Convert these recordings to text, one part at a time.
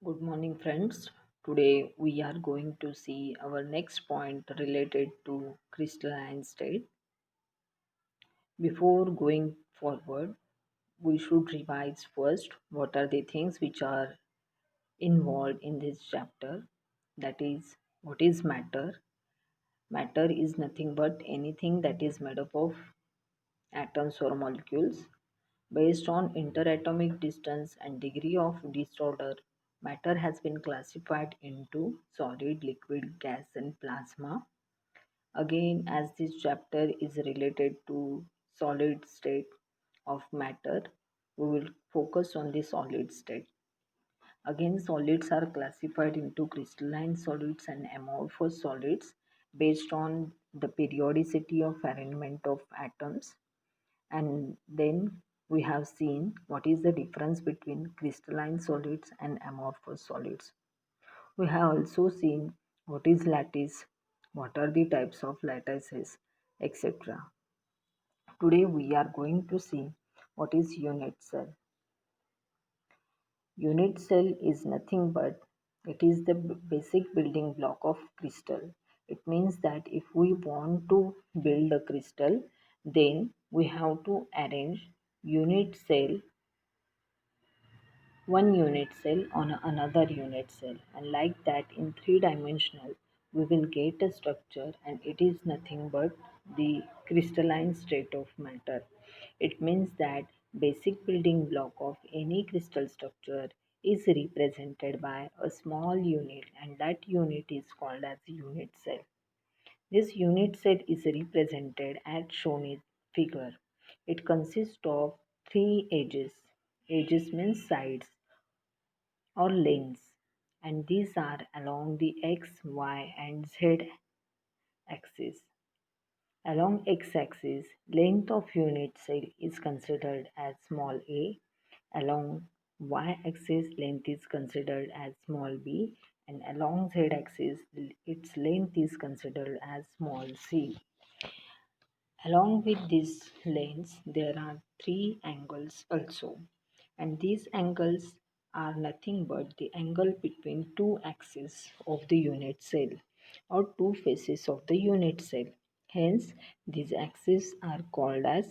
Good morning, friends. Today we are going to see our next point related to crystalline state. Before going forward, we should revise first what are the things which are involved in this chapter. That is, what is matter? Matter is nothing but anything that is made up of atoms or molecules. Based on interatomic distance and degree of disorder, matter has been classified into solid, liquid, gas, and plasma. Again, as this chapter is related to solid state of matter, we will focus on the solid state. Again, solids are classified into crystalline solids and amorphous solids based on the periodicity of arrangement of atoms. And then we have seen what is the difference between crystalline solids and amorphous solids. We have also seen what is lattice, what are the types of lattices, etc. Today we are going to see what is unit cell. Unit cell is nothing but it is the basic building block of crystal. It means that if we want to build a crystal, then we have to arrange unit cell, one unit cell on another unit cell, and like that in three-dimensional we will get a structure, and it is nothing but the crystalline state of matter. It means that basic building block of any crystal structure is represented by a small unit, and that unit is called as unit cell. This unit cell is represented as shown in figure. It consists of three edges. Edges means sides or lanes, and these are along the x, y, and z axis. Along x-axis, length of unit cell is considered as small a. Along y-axis, length is considered as small b, and along z-axis, its length is considered as small c. Along with these lanes, there are three angles also, and these angles are nothing but the angle between two axes of the unit cell or two faces of the unit cell. Hence, these axes are called as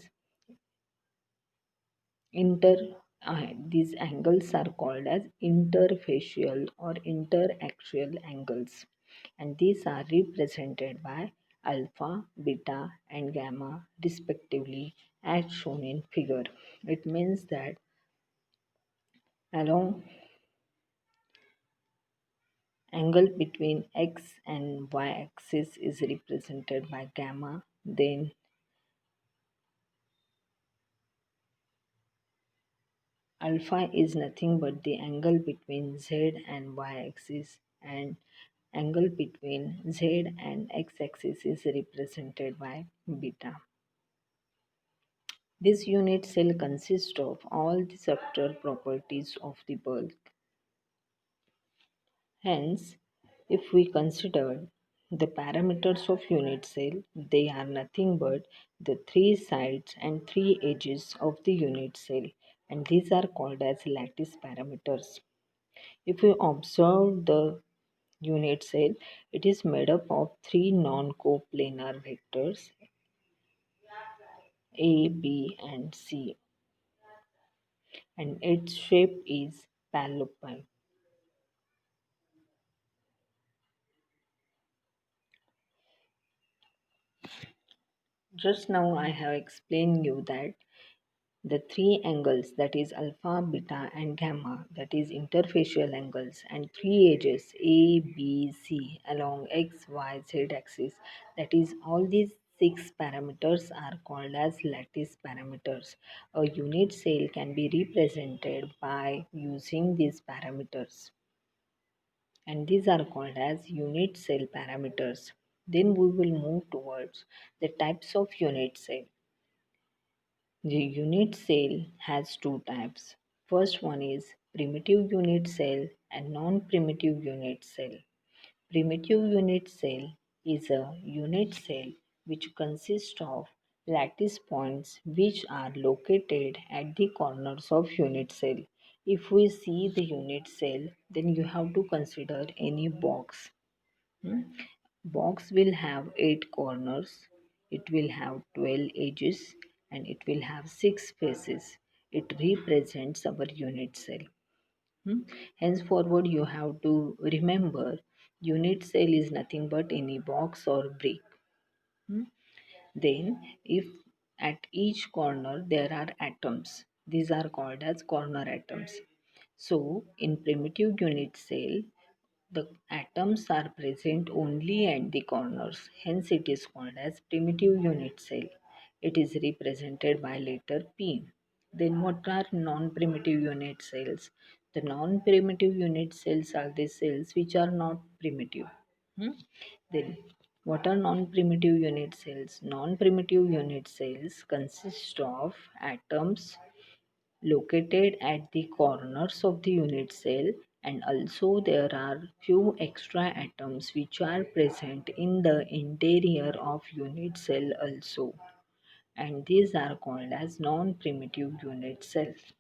inter. These angles are called as interfacial or interaxial angles, and these are represented by alpha, beta, and gamma respectively, as shown in figure. It means that along angle between x and y axis is represented by gamma, then alpha is nothing but the angle between z and y axis, and angle between z and x axis is represented by beta. This unit cell consists of all the structural properties of the bulk. Hence, if we consider the parameters of unit cell, they are nothing but the three sides and three edges of the unit cell, and these are called as lattice parameters. If we observe the unit cell, it is made up of three non-coplanar vectors A, B, and C, and its shape is parallel. Just now I have explained you that the three angles, that is alpha, beta, and gamma, that is interfacial angles, and three edges A, B, C along x, y, z axis, that is all these six parameters are called as lattice parameters. A unit cell can be represented by using these parameters, and these are called as unit cell parameters. Then we will move towards the types of unit cell. The unit cell has two types. First one is primitive unit cell and non-primitive unit cell. Primitive unit cell is a unit cell which consists of lattice points which are located at the corners of unit cell. If we see the unit cell, then you have to consider any box. Hmm? Box will have 8 corners, it will have 12 edges, and it will have 6 faces. It represents our unit cell. Hmm? Henceforward, you have to remember unit cell is nothing but any box or brick. Hmm? Then, if at each corner there are atoms, these are called as corner atoms. So, in primitive unit cell, the atoms are present only at the corners, hence it is called as primitive unit cell. It is represented by letter P. Then what are non-primitive unit cells? The non-primitive unit cells are the cells which are not primitive. Hmm? Then what are non-primitive unit cells? Non-primitive unit cells consist of atoms located at the corners of the unit cell, and also there are few extra atoms which are present in the interior of unit cell also, and these are called as non-primitive unit cells.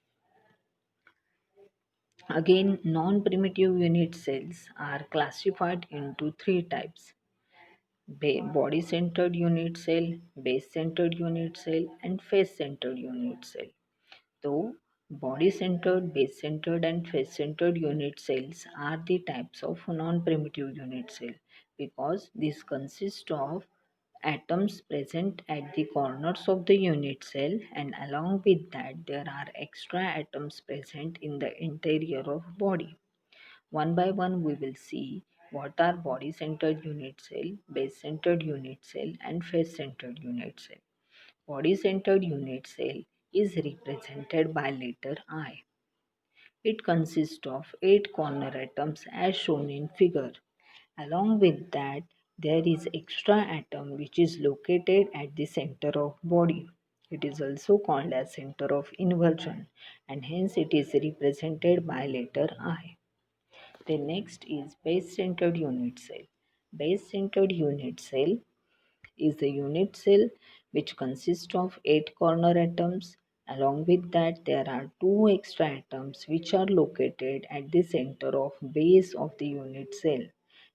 Again, non-primitive unit cells are classified into three types: body centered unit cell, base centered unit cell, and face centered unit cell. Though body centered, base centered, and face centered unit cells are the types of non primitive unit cell because these consist of atoms present at the corners of the unit cell, and along with that there are extra atoms present in the interior of body. One by one we will see what are body centered unit cell, base centered unit cell, and face centered unit cell. Body centered unit cell is represented by letter I. It consists of 8 corner atoms as shown in figure. Along with that, there is extra atom which is located at the center of body. It is also called as center of inversion, and hence it is represented by letter I. The next is base centered unit cell. Base centered unit cell is the unit cell which consists of 8 corner atoms. Along with that, there are 2 extra atoms which are located at the center of base of the unit cell.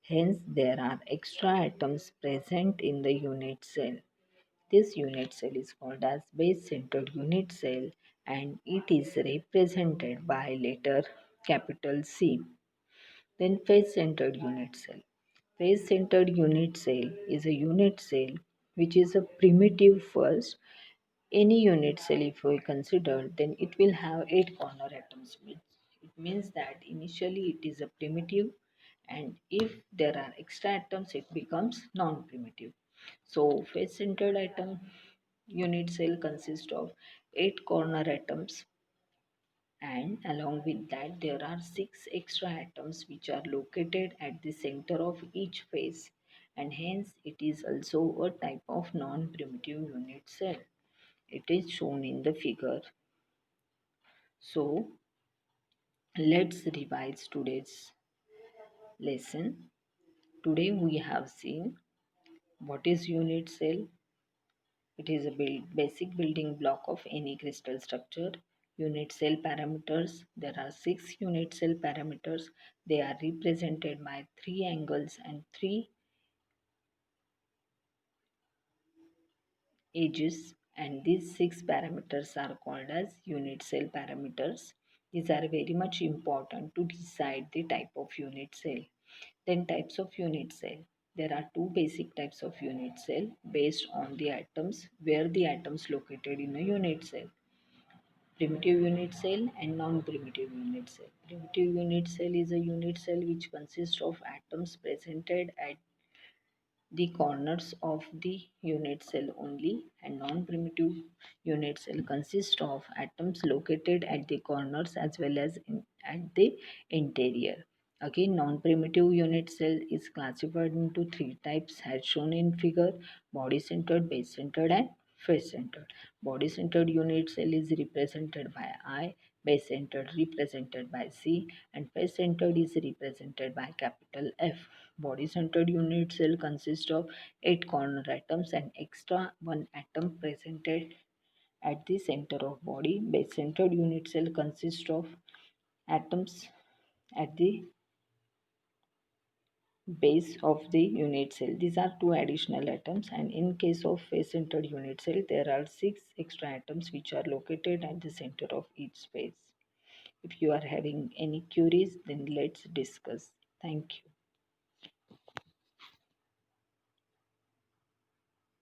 Hence, there are extra atoms present in the unit cell. This unit cell is called as base centered unit cell, and it is represented by letter capital C. Then face centered unit cell. Face centered unit cell is a unit cell which is a primitive first. Any unit cell, if we consider, then it will have 8 corner atoms. It means that initially it is a primitive, and if there are extra atoms, it becomes non primitive. So, face centered atom unit cell consists of 8 corner atoms, and along with that there are 6 extra atoms which are located at the center of each face, and hence it is also a type of non-primitive unit cell. It is shown in the figure. So let's revise today's lesson. Today we have seen what is unit cell. It is a basic building block of any crystal structure. Unit cell parameters. There are 6 unit cell parameters. They are represented by 3 angles and 3 edges, and these 6 parameters are called as unit cell parameters. These are very much important to decide the type of unit cell. Then types of unit cell. There are 2 basic types of unit cell based on the atoms, where the atoms located in a unit cell: primitive unit cell and non-primitive unit cell. Primitive unit cell is a unit cell which consists of atoms presented at the corners of the unit cell only, and non-primitive unit cell consists of atoms located at the corners as well as at the interior. Again, non-primitive unit cell is classified into 3 types as shown in figure: body centered, base centered, and face centered. Body centered unit cell is represented by I, base centered represented by C, and face centered is represented by capital F. Body centered unit cell consists of 8 corner atoms and extra 1 atom presented at the center of body. Base centered unit cell consists of atoms at the base of the unit cell. These are two additional atoms, and in case of face-centered unit cell, there are six extra atoms which are located at the center of each space. If you are having any queries, then let's discuss. Thank you.